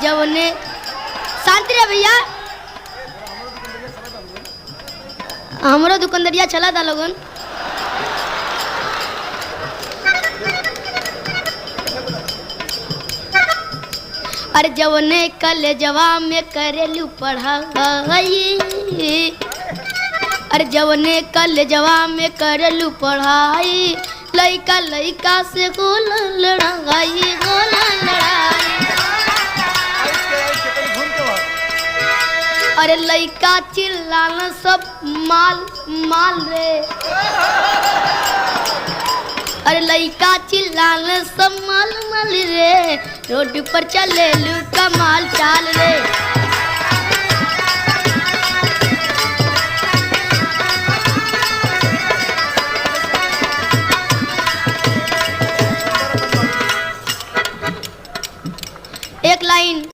जवने शांति रे भैया हमारो दुकानदारिया चला था लोगन अरे जवने कल जवाब में करेलू पढ़ाई अरे जवने कल जवाब में करेलू पढ़ाई लइका लइका से गोल लड़ाई गोल लड़ाई अरे लइका चिल्लाना सब माल माल रे अरे लइका चिल्लाना सब माल माल रे रोड पर चले लू कमा